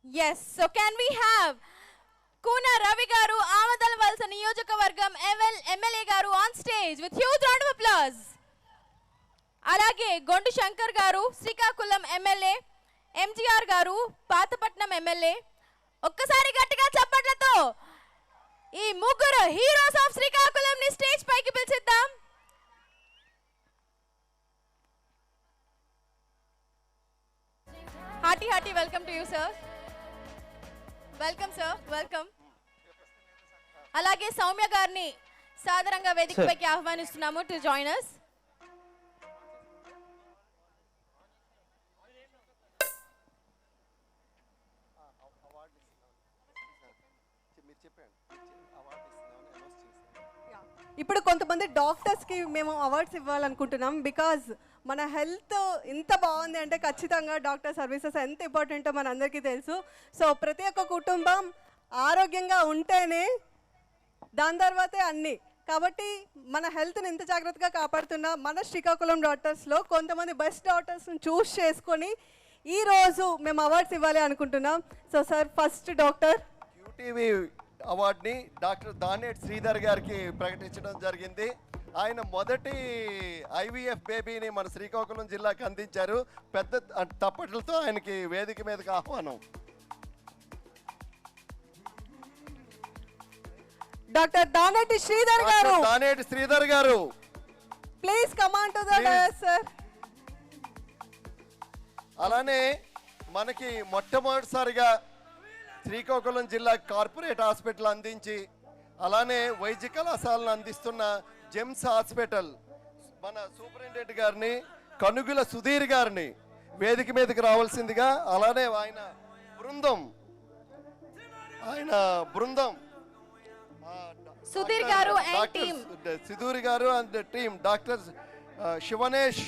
Yes, so can we have Kuna Ravi garu, Amadal Valsa Niyojakavargam MLA garu on stage with huge round of applause. అలాగే గొండు శంకర్ గారు Srikakulam MLA, MGR గారు Pathapatnam MLA. ఒక్కసారి గట్టిగా చప్పట్లతో ఈ ముగ్గురు హీరోస్ ఆఫ్ శ్రీకాకుళం ని స్టేజ్ పైకి పిలిచిద్దాం. Hearty welcome to you sir. Welcome sir, welcome. అలాగే సౌమ్య గారిని సాదరంగా వేదికపైకి ఆహ్వానిస్తున్నాము టు జాయిన్ us. ఇప్పుడు కొంతమంది డాక్టర్స్కి మేము అవార్డ్స్ ఇవ్వాలనుకుంటున్నాం. బికాజ్ మన హెల్త్ ఇంత బాగుంది అంటే ఖచ్చితంగా డాక్టర్ సర్వీసెస్ ఎంత ఇంపార్టెంటో మన అందరికీ తెలుసు. సో ప్రతి ఒక్క కుటుంబం ఆరోగ్యంగా ఉంటేనే దాని తర్వాతే అన్నీ. కాబట్టి మన హెల్త్ని ఇంత జాగ్రత్తగా కాపాడుతున్న మన శ్రీకాకుళం డాక్టర్స్లో కొంతమంది బెస్ట్ డాక్టర్స్ని చూస్ చేసుకొని ఈరోజు మేము అవార్డ్స్ ఇవ్వాలి అనుకుంటున్నాం. So sir, first doctor QTV అవార్డుని డాక్టర్ దానేటి శ్రీధర్ గారికి ప్రకటించడం జరిగింది. ఆయన మొదటి ఐవీఎఫ్ బేబీని మన శ్రీకాకుళం జిల్లాకు అందించారు. పెద్ద తప్పట్లతో ఆయనకి వేదిక మీదకి ఆహ్వానం. డాక్టర్ దానేటి శ్రీధర్ గారు. దానేటి శ్రీధర్ గారు, please come on to the dais sir. అలానే మనకి మొట్టమొదటిసారిగా శ్రీకాకుళం జిల్లా కార్పొరేట్ హాస్పిటల్ అందించి అలానే వైద్య కళాశాలను అందిస్తున్న జెమ్స్ హాస్పిటల్ మన సూపరింటెండెంట్ గారిని కనుగుల సుధీర్ గారిని వేదిక మీదకి రావాల్సిందిగా, అలానే ఆయన బృందం సుధీర్ గారు అండ్ టీమ్, సుధీర్ గారు అండ్ టీమ్, డాక్టర్ శివనేష్,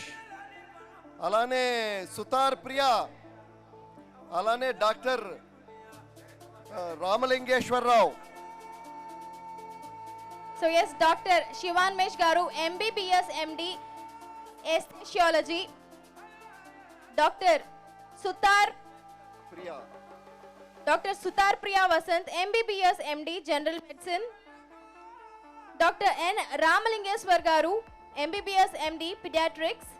అలానే సుతార్ ప్రియా, అలానే doctor Ramalingeswararao. So yes, doctor Sivanmesh గారు MBBS MD anaesthesiology, doctor Sutar Priya Vasant MBBS MD general medicine, doctor N Ramalingeswar గారు ఎంబీబీఎస్ ఎండి పిడియాట్రిక్స్.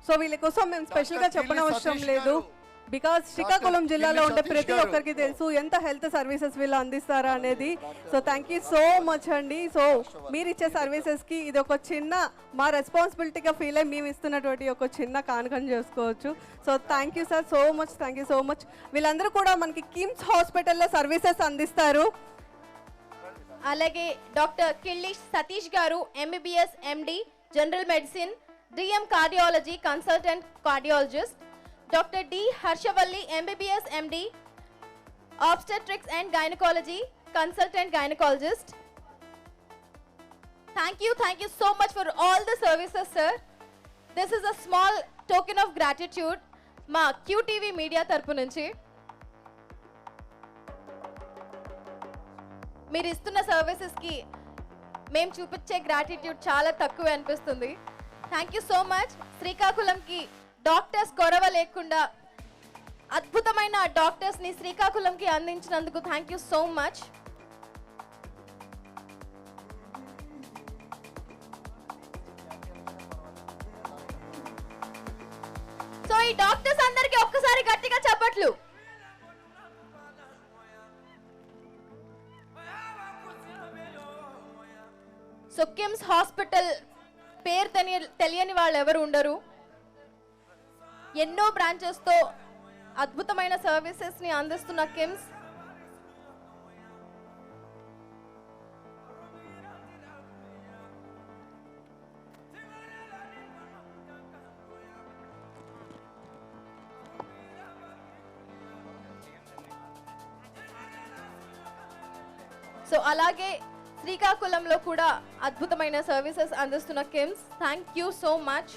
సో వీళ్ళ కోసం మేము స్పెషల్గా చెప్పనవసరం లేదు. బికాజ్ శ్రీకాకుళం జిల్లాలో ఉండే ప్రతి ఒక్కరికి తెలుసు ఎంత హెల్త్ సర్వీసెస్ వీళ్ళు అందిస్తారా అనేది. So thank you so much అండి. సో మీరు ఇచ్చే సర్వీసెస్కి ఇది ఒక చిన్న మా రెస్పాన్సిబిలిటీగా ఫీల్ అయ్యి మేము ఇస్తున్నటువంటి ఒక చిన్న కానుకని చేసుకోవచ్చు. So thank you sir, so much, thank you so much. వీళ్ళందరూ కూడా మనకి కిమ్స్ హాస్పిటల్లో సర్వీసెస్ అందిస్తారు. అలాగే doctor Killi Satish garu MBBS MD general medicine, DM cardiology consultant cardiologist, doctor D Harshavalli MBBS MD obstetrics and gynaecology consultant gynaecologist. Thank you so much for all the services sir. This is a small token of gratitude మా QTV media తరపు నుంచి. మీరు ఇస్తున్న సర్వీసెస్కి మేము చూపించే gratitude చాలా తక్కువ అనిపిస్తుంది. Thank you so much. శ్రీకాకుళంకి డాక్టర్స్ కొరవ లేకుండా అద్భుతమైన డాక్టర్స్ని శ్రీకాకుళంకి అందించినందుకు thank you so much. So ఈ డాక్టర్స్ అందరికీ ఒక్కసారి గట్టిగా చప్పట్లు. సో కిమ్స్ హాస్పిటల్ పేరు తెలియని వాళ్ళు ఎవరు ఉండరు. ఎన్నో బ్రాంచెస్తో అద్భుతమైన సర్వీసెస్ని అందిస్తున్న కిమ్స్ సో అలాగే శ్రీకాకుళంలో కూడా అద్భుతమైన సర్వీసెస్ అందిస్తున్న KIMS, thank you so much.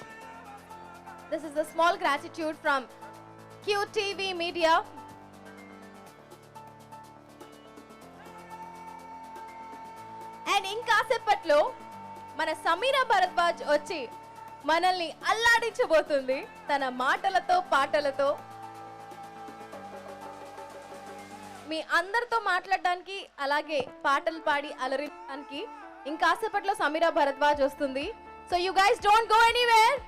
This is a small gratitude from QTV Media. And ఇంకాసేపట్లో మన సమీరా భరద్వాజ్ వచ్చి మనల్ని అల్లాడించబోతుంది తన మాటలతో పాటలతో. మీ అందరితో మాట్లాడడానికి అలాగే పాటలు పాడి అలరించడానికి ఇంకాసేపట్లో సమీరా భరద్వాజ్ వస్తుంది. So you guys don't go anywhere.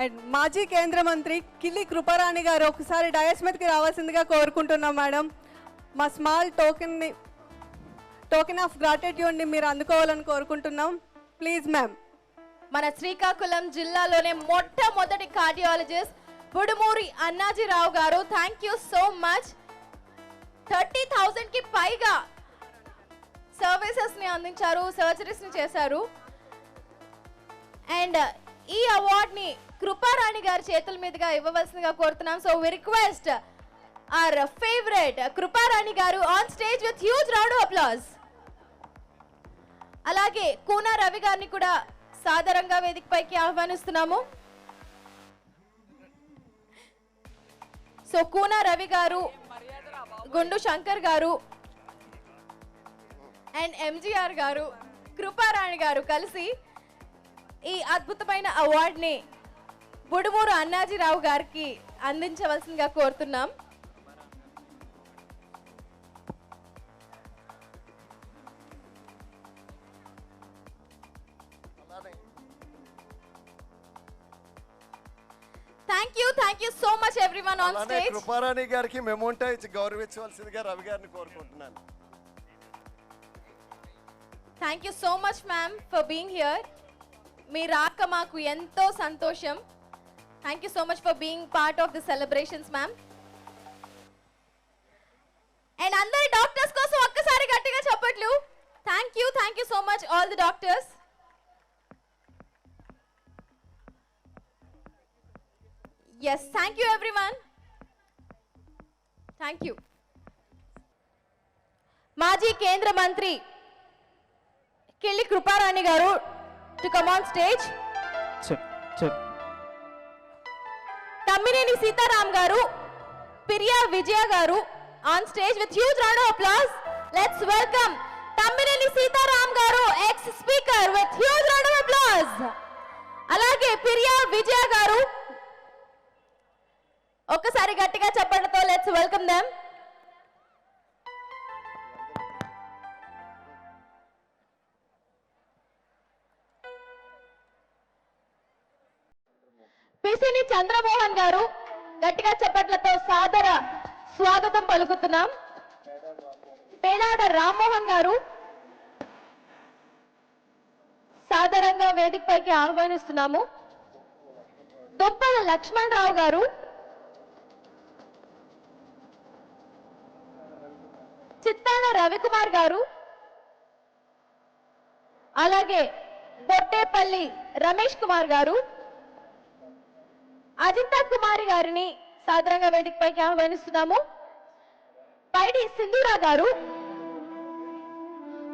And మాజీ కేంద్ర మంత్రి కిల్లి కృపారాణి గారు ఒకసారి డయస్ మీదకి రావాల్సిందిగా కోరుకుంటున్నాం మేడం. మా స్మాల్ టోకెన్ ఆఫ్ గ్రాటిట్యూడ్ని మీరు అందుకోవాలని కోరుకుంటున్నాం. Please ma'am. మన శ్రీకాకుళం జిల్లాలోనే మొట్టమొదటి కార్డియాలజిస్ట్ బుడుమూరి అన్నాజీరావు గారు, థ్యాంక్ యూ సో మచ్. 30,000కి పైగా సర్వీసెస్ని అందించారు, సర్జరీస్ని చేశారు. అండ్ ఈ అవార్డ్ని కృపారాణి గారి చేతుల మీదుగా ఇవ్వవలసిందిగా కోరుతున్నాం. So we request our favorite Kriparani గారు on stage with huge round of applause. అలాగే కూనా రవి గారిని కూడా సాదరంగా వేదికపైకి ఆహ్వానిస్తున్నాము. సో కూనా రవి గారు, గుండు శంకర్ గారు అండ్ ఎంజీఆర్ గారు, కృపారాణి గారు కలిసి ఈ అద్భుతమైన అవార్డుని బుడుమూరు అన్నాజీరావు గారికి అందించవలసిందిగా కోరుతున్నాం. Thank you so much everyone on stage. Kriparani గారికి మెమోంటో ఇచ్చి గౌరవించవలసిందిగా రవి గారిని కోరుకుంటున్నాను. Thank you so much ma'am for being here. మీ రాక మాకు ఎంతో సంతోషం. Thank you so much for being part of the celebrations ma'am. And అందరి డాక్టర్స్ కోసం ఒక్కసారి గట్టిగా చప్పట్లు. Thank you so much all the doctors. Yes, thank you everyone. Thank you. మాజీ కేంద్ర మంత్రి కిల్లి కృపారాణి గారు to come on stage. Tammineni Sitaram గారు, పిరియా విజయ గారు on stage with huge round of applause. Let's welcome Tammineni Sitaram గారు, ex speaker, with huge round of applause. అలాగే పిరియా విజయ గారు ఒక్కసారి గట్టిగా చెప్పడంతో let's welcome them. Pisini Chandramohan గారు గట్టిగా చెప్పట్లతో సాదర స్వాగతం పలుకుతున్నాం. పేలాడ రామ్మోహన్ గారు సాదరంగా వేదికపైకి ఆహ్వానిస్తున్నాము. దుప్పల లక్ష్మణ్ రావు గారు, చిత్తాల రవికుమార్ గారు, అలాగే బొట్టేపల్లి రమేష్ కుమార్ గారు, అజిత కుమారి గారిని సాదరంగా వేదికపైకి ఆహ్వానిస్తున్నాము. పైడి సింధూరా గారు,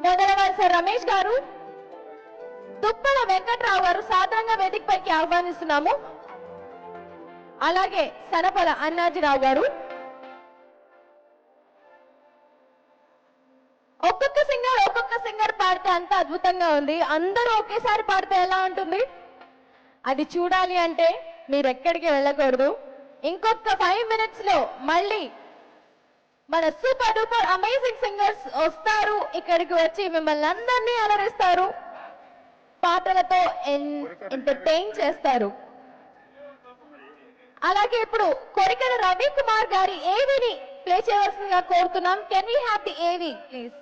మొదలవలస రమేష్ గారు, దుప్పల వెంకట్రావు గారు సాదరంగా వేదికపైకి ఆహ్వానిస్తున్నాము. అలాగే సనపల అన్నాజీరావు గారు. ఒక్కొక్క సింగర్ పాడితే అంత అద్భుతంగా ఉంది. అందరూ ఒకేసారి పాడితే ఎలా ఉంటుంది? అది చూడాలి అంటే మీరు ఎక్కడికి వెళ్ళకూడదు. ఇంకొక 5 minutes లో మళ్ళీ మన సూపర్ డూపర్ అమేజింగ్ సింగర్స్ వస్తారు. ఇక్కడికి వచ్చి మిమ్మల్ని అందరినీ అలరిస్తారు, పాటలతో ఎంటర్టైన్ చేస్తారు. అలాగే ఇప్పుడు కొరికల రవి కుమార్ గారి ఏవిని ప్లే చేయవలసిందిగా కోరుతున్నాం. కెన్ వీ హ్యావ్ ది ఏవి ప్లీజ్?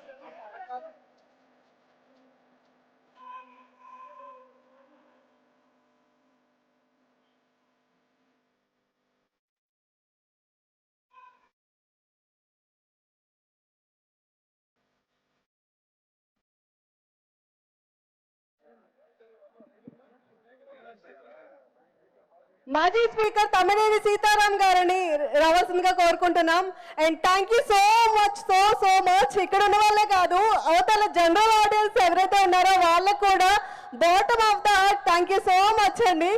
మాజీ స్పీకర్ తమ్మినేని సీతారాం గారిని రావాల్సిందిగా కోరుకుంటున్నాం. And thank you so much. ఇక్కడ ఉన్న వాళ్ళే కాదు, అవతల జనరల్ ఆడియన్స్ ఎవరైతే ఉన్నారో వాళ్ళకు కూడా bottom of the heart thank you so much అండి.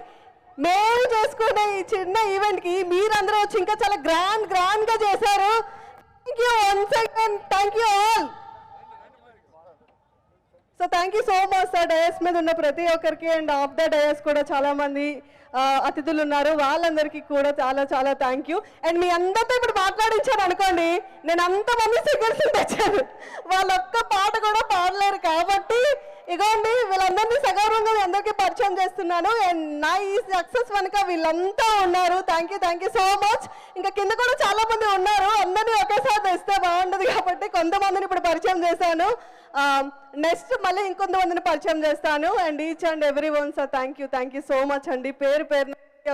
మేము చేసుకునే ఈ చిన్న ఈవెంట్కి మీరందరూ వచ్చి ఇంకా చాలా గ్రాండ్గా చేశారు. Thank you once again, thank you all. So thank you so much sir. Dais మీద ఉన్న ప్రతి ఒక్కరికి అండ్ ఆఫ్ ద డయస్ కూడా చాలా మంది అతిథులు ఉన్నారు, వాళ్ళందరికీ కూడా చాలా చాలా థ్యాంక్ యూ. అండ్ మీ అందరితో ఇప్పుడు మాట్లాడించాను అనుకోండి, నేను అంతమంది సింగర్స్ తెచ్చాను, వాళ్ళు ఒక్క పాట కూడా పాడలేరు. కాబట్టి ఇగోండి వీళ్ళందరినీ సగౌరవంగా మీ అందరికీ పరిచయం చేస్తున్నాను. అండ్ నా ఈ సక్సెస్ వెనుక వీళ్ళంతా ఉన్నారు. Thank you so much. ఇంకా కింద కూడా చాలా మంది ఉన్నారు, అందరినీ ఒకేసారి తెస్తే బాగుంటుంది కాబట్టి కొంతమందిని ఇప్పుడు పరిచయం చేశాను. నెక్స్ట్ మళ్ళీ ఇంకొంతమందిని పరిచయం చేస్తాను. And each and every one sir thank you so much అండి. పేరు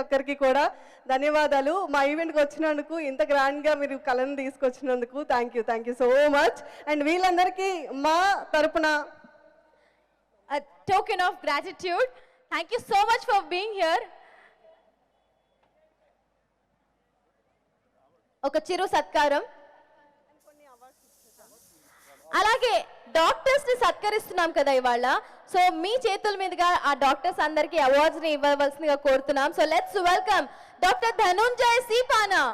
ఒక్కరికి కూడా ధన్యవాదాలు. మా ఈవెంట్కి వచ్చినందుకు, ఇంత గ్రాండ్గా మీరు కళను తీసుకొచ్చినందుకు thank you so much. And వీళ్ళందరికీ మా తరపున a token of gratitude. Thank you so much for being here. ఒక చిరు సత్కారం. అలాగే డాక్టర్స్ ని సత్కరిస్తున్నాం కదా ఇవాళ. సో మీ చేతుల మీదుగా ఆ డాక్టర్స్ అందరికి అవార్డ్స్ ని ఇవ్వవలసిందిగా కోరుతున్నాం. So let's welcome doctor Dhanunjay Seepana.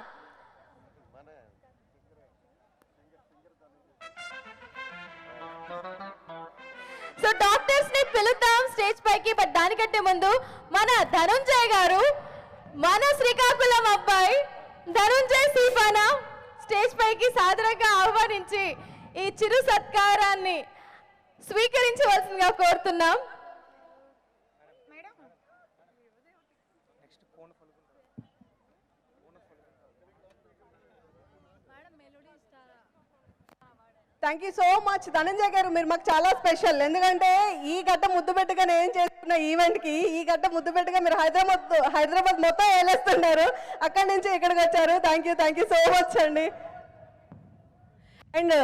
So doctors ని పిలుద్దాం స్టేజ్ పైకి. బట్ దానికంటే ముందు మన ధనుంజయ్ గారు, మన శ్రీకాకుళం అబ్బాయి ధనుంజయ్ సీపానా స్టేజ్ పైకి సాదరంగా ఆహ్వానించి ఈ చిరు సత్కారాన్ని స్వీకరించవలసిందిగా కోరుతున్నాం. Thank you so much Dhananjay గారు, మీరు మాకు చాలా స్పెషల్. ఎందుకంటే ఈ గడ్డ ముద్దు పెట్టుగా నేను చేస్తున్న ఈవెంట్కి ఈ గడ్డ ముద్దు పెట్టుగా మీరు హైదరాబాద్ మొత్తం వేలేస్తున్నారు. అక్కడి నుంచి ఇక్కడికి వచ్చారు. థ్యాంక్ యూ సో మచ్ అండి. అండ్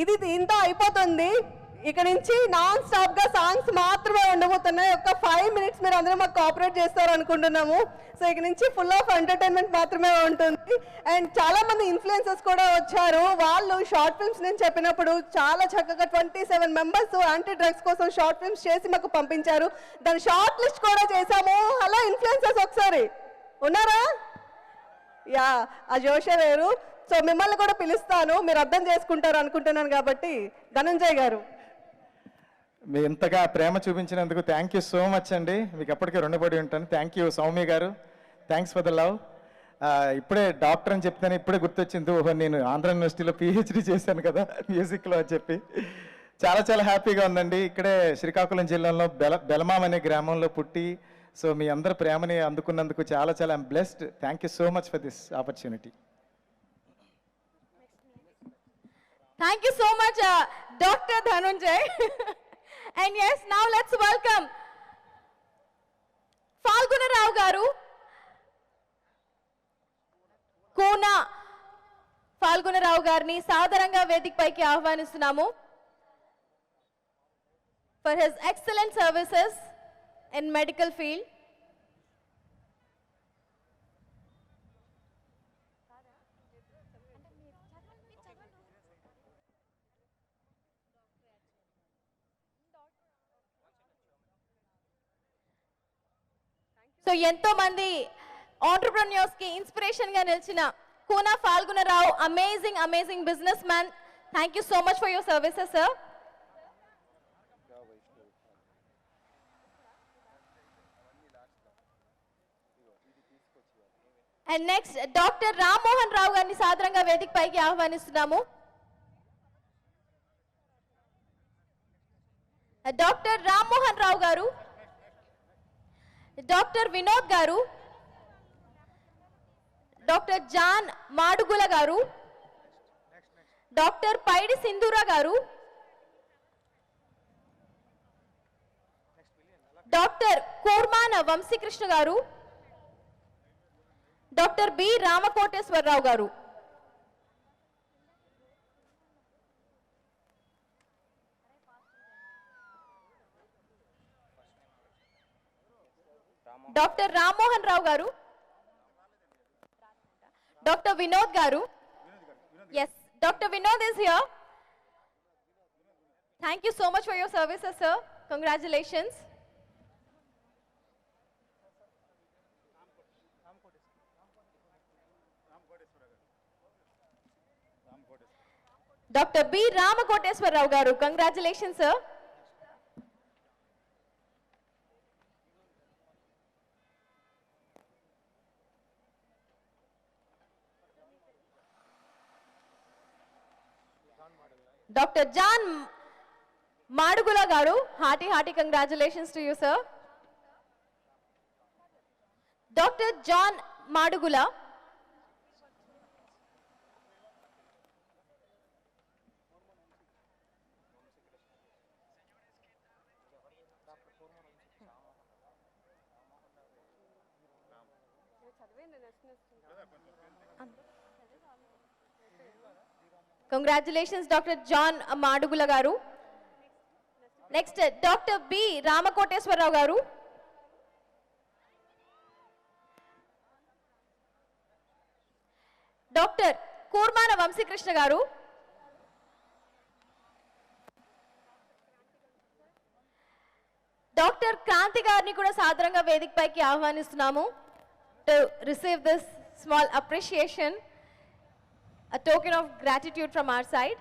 ఇది దీంతో అయిపోతుంది. ఇక్కడ నుంచి నాన్ స్టాప్గా సాంగ్స్ మాత్రమే ఉండబోతున్నాయి. ఒక 5 minutes మీరు అందరూ మాకు కోఆపరేట్ చేస్తారు అనుకుంటున్నాము. సో ఇక్కడ నుంచి ఫుల్ ఆఫ్ ఎంటర్టైన్మెంట్ మాత్రమే ఉంటుంది. అండ్ చాలా మంది ఇన్ఫ్లుయెన్సర్స్ కూడా వచ్చారు. వాళ్ళు షార్ట్ ఫిల్మ్స్ నేను చెప్పినప్పుడు చాలా చక్కగా 27 members యాంటీ డ్రగ్స్ కోసం షార్ట్ ఫిల్మ్స్ చేసి మాకు పంపించారు. దాని షార్ట్ లిస్ట్ కూడా చేశాము. హలో ఇన్ఫ్లుయెన్సర్స్ ఒకసారి ఉన్నారా? యా, ఆ జోషే వేరు. సో మిమ్మల్ని కూడా పిలుస్తాను, మీరు అర్థం చేసుకుంటారు అనుకుంటున్నాను. కాబట్టి ధనంజయ్ గారు, మీ ఇంతగా ప్రేమ చూపించినందుకు థ్యాంక్ యూ సో మచ్ అండి. మీకు ఎప్పటికీ రుణపడి ఉంటాను. థ్యాంక్ యూ సౌమ్య గారు, థ్యాంక్స్ ఫర్ ద లవ్. ఇప్పుడే డాక్టర్ అని చెప్తాను, ఇప్పుడే గుర్తొచ్చింది, ఓహో నేను ఆంధ్ర యూనివర్సిటీలో PhD చేశాను కదా మ్యూజిక్లో అని చెప్పి. చాలా చాలా హ్యాపీగా ఉందండి. ఇక్కడే శ్రీకాకుళం జిల్లాలో బెలమాం అనే గ్రామంలో పుట్టి సో మీ అందరి ప్రేమని అందుకున్నందుకు చాలా చాలా I'm blessed. Thank you so much for this opportunity. Thank you so much, Dr. Dhanunjay. And yes, now let's welcome Falguna Rao garu. Kona Falguna Rao garni సాదరంగా వేదిక పైకి ఆహ్వానిస్తున్నాము for his excellent services in medical field. So ఎంతో మంది entrepreneurs కి inspiration గా నిలిచిన Kona Phalguna Rao, amazing businessman. Thank you so much for your services sir. And next doctor Rammohan Rao గారిని సాదరంగా వేదిక పైకి ఆహ్వానిస్తున్నాము. డాక్టర్ రామ్మోహన్ రావు గారు, డాక్టర్ వినోద్ గారు, డాక్టర్ జాన్ మాడుగుల గారు, డాక్టర్ పైడి సింధూర గారు, డాక్టర్ కూర్మాన వంశీకృష్ణ గారు, డాక్టర్ బి రామకోటేశ్వరరావు గారు. డాక్టర్ రామ్మోహన్ రావు గారు, doctor Vinod garu. Yes, doctor Vinod is here. Thank you so much for your services, sir. Congratulations. Dr. B. Ramakoteswar Garu. Congratulations, sir. Dr. John Madugula Garu, hearty congratulations to you, sir. Dr. John Madugula. Congratulations, Dr. John Madugula Garu. Next, Dr. B. Ramakoteswar Garu. Dr. Kurmana Vamsi Krishna Garu. Dr. Kranti Garni kuda sadaranga Vedic paiki ఆహ్వానిస్తున్నాము to receive this small appreciation, a token of gratitude from our side.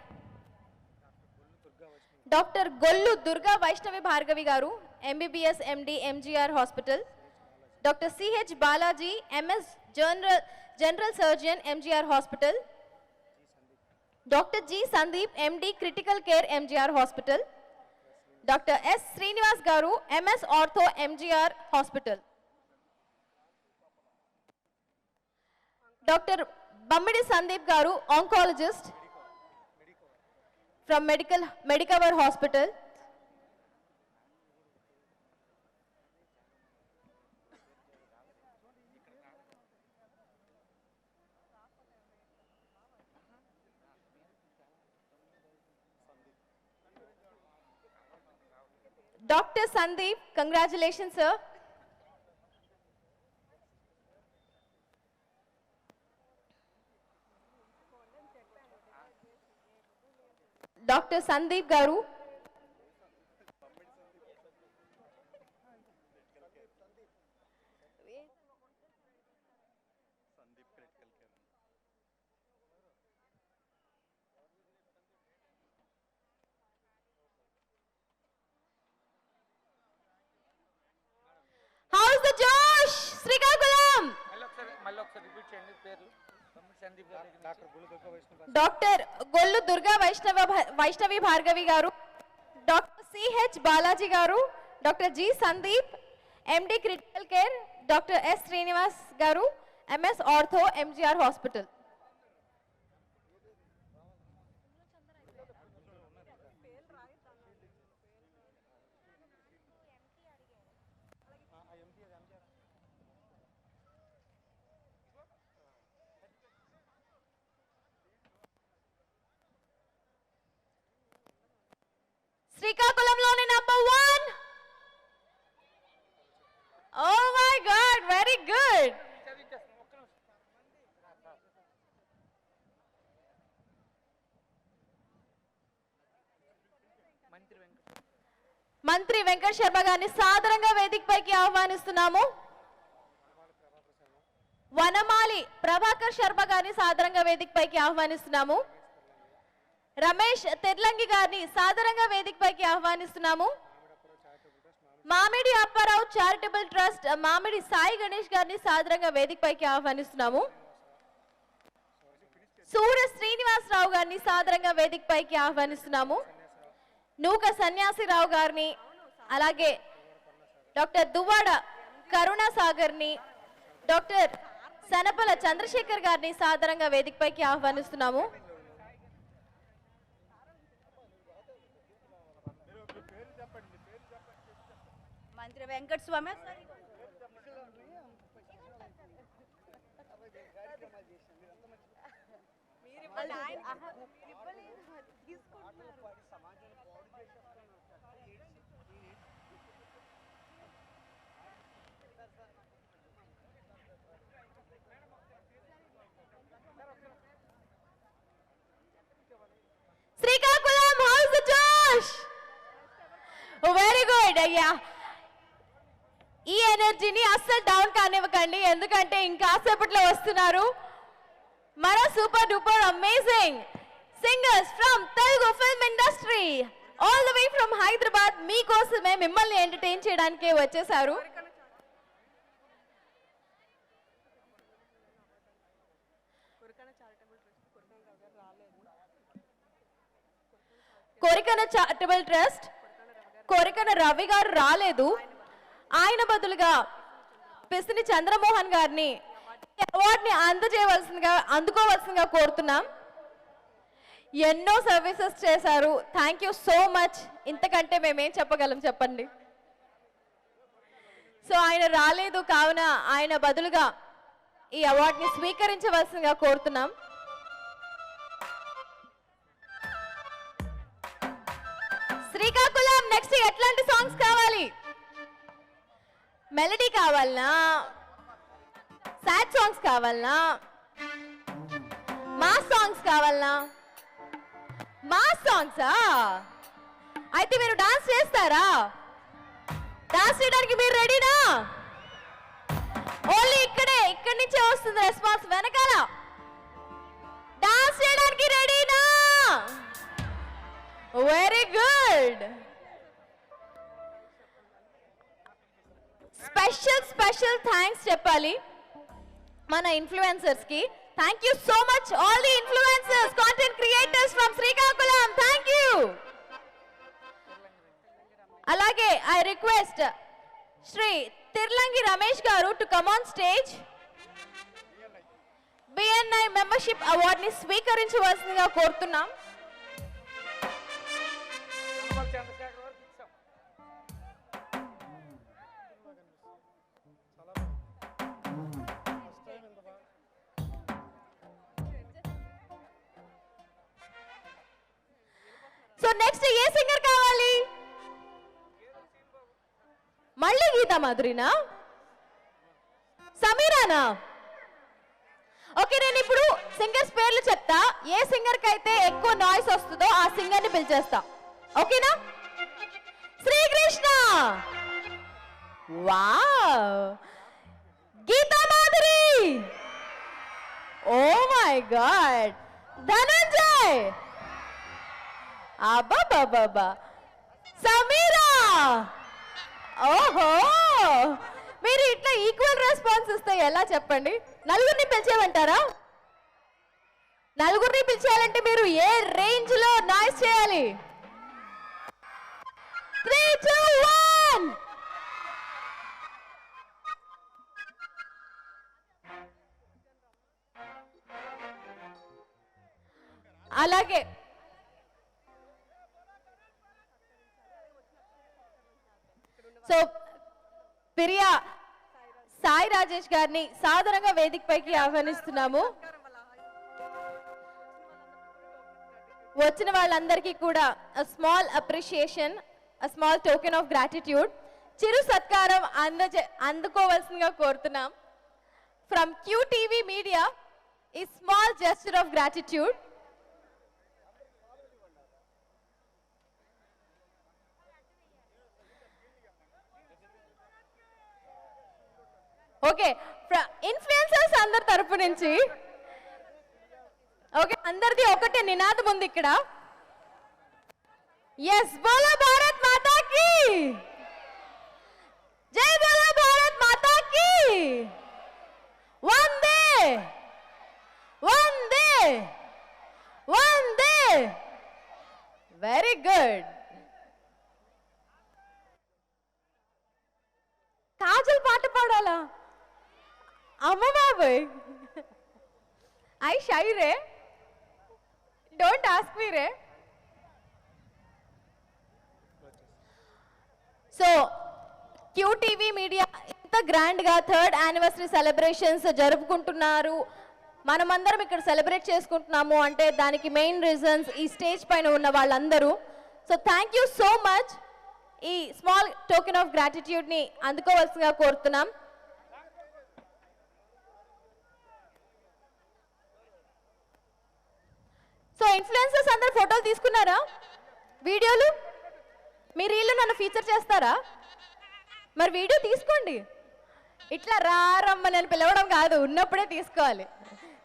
Dr. Gollu Durga Vaishnavi Bhargavi Garu, MBBS MD MGR Hospital. Dr. CH Balaji, MS General Surgeon MGR Hospital. Dr. G Sandeep, MD Critical Care MGR Hospital. Dr. S Srinivas Garu, MS Ortho MGR Hospital. Dr. Bammidi Sandeep Garu, oncologist from Medicover Hospital. Dr. Sandeep, congratulations, sir. Dr. Sandeep Garu. How's the Josh? Srikakulam. Dr. Gollu Durga Vaishnavi Bhargavi Garu, Dr. CH Balaji Garu, Dr. G Sandeep, MD Critical Care, Dr. S Srinivas Garu, MS Ortho MGR Hospital. Srikakulamlone number 1. Oh my God, very good. మంత్రి వెంకట శర్మ గారిని సాదరంగా వేదిక పైకి ఆహ్వానిస్తున్నాము. వనమాలి ప్రభాకర్ శర్మ గారిని సాదరంగా వేదిక పైకి ఆహ్వానిస్తున్నాము. రమేష్ తెర్లంగి గారిని సాదరంగా వేదిక పైకి ఆహ్వానిస్తున్నాము. మామిడి అప్పారావు చారిటబుల్ ట్రస్ట్ మామిడి సాయి గణేష్ గారిని సాదరంగా వేదిక పైకి ఆహ్వానిస్తున్నాము. సూర్య శ్రీనివాసరావు గారిని సాదరంగా వేదిక పైకి ఆహ్వానిస్తున్నాము. నూక సన్యాసిరావు గారిని, అలాగే డాక్టర్ దువ్వాడ కరుణాసాగర్ని, డాక్టర్ సనపల చంద్రశేఖర్ గారిని సాదరంగా వేదిక పైకి ఆహ్వానిస్తున్నాము. మంత్రి Venkata Swamy Srikakulam, how's the Josh? Oh, very good. Good. అయ్యా, ఈ ఎనర్జీని అస్సలు డౌన్ కానివ్వకండి, ఎందుకంటే ఇంకాసేపట్లో వస్తున్నారు మన super duper amazing singers from Telugu film industry all the way from Hyderabad. మీకోసమే, మిమ్మల్ని ఎంటర్టైన్ చేయడానికే వచ్చేసారు. కోరికన చారిటబుల్ ట్రస్ట్ కోరికన రవి గారు రాలేదు. ఆయన బదులుగా పిసిని చంద్రమోహన్ గారిని అవార్డుని అందుకోవాల్సిందిగా కోరుతున్నాం. ఎన్నో సర్వీసెస్ చేశారు. Thank you so much. ఇంతకంటే మేమేం చెప్పగలం చెప్పండి. సో ఆయన రాలేదు కావున ఆయన బదులుగా ఈ అవార్డుని స్వీకరించవలసిందిగా కోరుతున్నాం. శ్రీకాకుళం నెక్స్ట్ ఎట్లాంటి సాంగ్స్ కావాలి? మెలడీ కావాలనా, సాడ్ సాంగ్స్ కావాలనా, మాస్ సాంగ్స్ కావాలనా? మాస్ సాంగ్సా? అయితే మీరు డాన్స్ చేస్తారా? డాన్స్ చేయడానికి మీరు రెడీనా? ఓన్లీ ఇక్కడి నుంచే వస్తుంది రెస్పాన్స్. వెనకాల డాన్స్ చేయడానికి రెడీనా? Very good. స్పెషల్ థ్యాంక్స్ చెప్పాలి మన ఇన్ఫ్లుయెన్సర్స్ కి. Thank you so much all the influencers, content creators from Srikakulam. Thank you. అలాగే ఐ రిక్వెస్ట్ శ్రీ తిర్లంగి రమేష్ గారు to come on stage. BNI membership అవార్డుని స్వీకరించవలసిందిగా కోరుతున్నాం. సో నెక్స్ట్ ఏ సింగర్ కావాలి? మళ్ళీ గీతా మాధురినా, సమీరానా? ఓకే, నేను ఇప్పుడు సింగర్స్ పేర్లు చెప్తా. ఏ సింగర్ కి అయితే ఎక్కువ నాయిస్ వస్తుందో ఆ సింగర్ ని పిలిచేస్తా. ఓకేనా? Srikrishna, wow. Geetha Madhuri, oh my God. Dhananjay, అబ్బా. సమీరా, ఓహో. మీరు ఇట్లా ఈక్వల్ రెస్పాన్స్ ఇస్తే ఎలా చెప్పండి? నలుగురిని పిలిచేయమంటారా? నలుగురిని పిలిచేయాలంటే మీరు ఏ రేంజ్ లో నాయిస్ చేయాలి? 3, 2, 1. అలాగే సో పిరియా సాయి రాజేష్ గారిని సాధారణంగా వేదికపైకి ఆహ్వానిస్తున్నాము. వచ్చిన వాళ్ళందరికీ కూడా small appreciation, small token of gratitude, చిరు సత్కారం అందుకోవాల్సిందిగా కోరుతున్నాం. ఫ్రమ్ QTV మీడియా ఈ small gesture of gratitude. Okay, influencers అందరి తరపు నుంచి ఓకే, అందరిది ఒకటే నినాదం ఉంది ఇక్కడ. ఎస్, బోలో భారత్ మాతా కీ జై, బోలో భారత్ మాతా కీ వందే వందే వందే. Very good. కాజల్ పాట పాడాలా? అమ్మ బాబాయ్, ఐ షై రే, డోంట్ ఆస్క్ మీ రే. సో QTV మీడియా ఇంత గ్రాండ్ గా 3rd యానివర్సరీ సెలబ్రేషన్స్ జరుపుకుంటున్నారు. మనమందరం ఇక్కడ సెలబ్రేట్ చేసుకుంటున్నాము అంటే దానికి మెయిన్ రీజన్స్ ఈ స్టేజ్ పైన ఉన్న వాళ్ళందరూ. So thank you so much. ఈ స్మాల్ టోకెన్ ఆఫ్ గ్రాటిట్యూడ్ ని అందుకోవాల్సిందిగా కోరుతున్నాం. సో ఇన్ఫ్లుయెన్సర్స్ అందరు ఫోటోలు తీసుకున్నారా? వీడియోలు మీరు వీళ్ళు నన్ను ఫీచర్ చేస్తారా? మరి వీడియో తీసుకోండి. ఇట్లా రమ్మని పిలవడం కాదు, ఉన్నప్పుడే తీసుకోవాలి.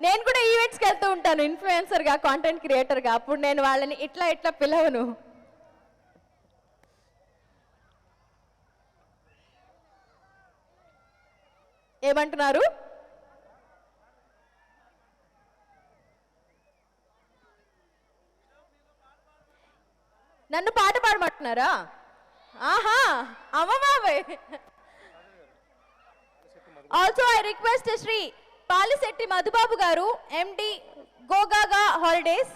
నేను కూడా ఈవెంట్స్కి వెళ్తూ ఉంటాను ఇన్ఫ్లుయెన్సర్గా, కాంటెంట్ క్రియేటర్గా. అప్పుడు నేను వాళ్ళని ఇట్లా పిలవను. ఏమంటున్నారు? నన్ను పాట పాడమంటున్నారా? ఆహా, అమ్మ బాబాయ్. Also I request Shri Palisetty Madhubabu garu, MD Gogaga Holidays.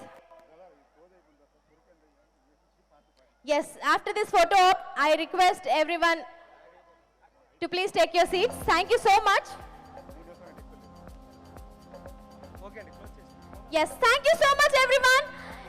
Yes, after this photo op, I request everyone to please take your seats. Thank you so much. Yes, thank you so much everyone.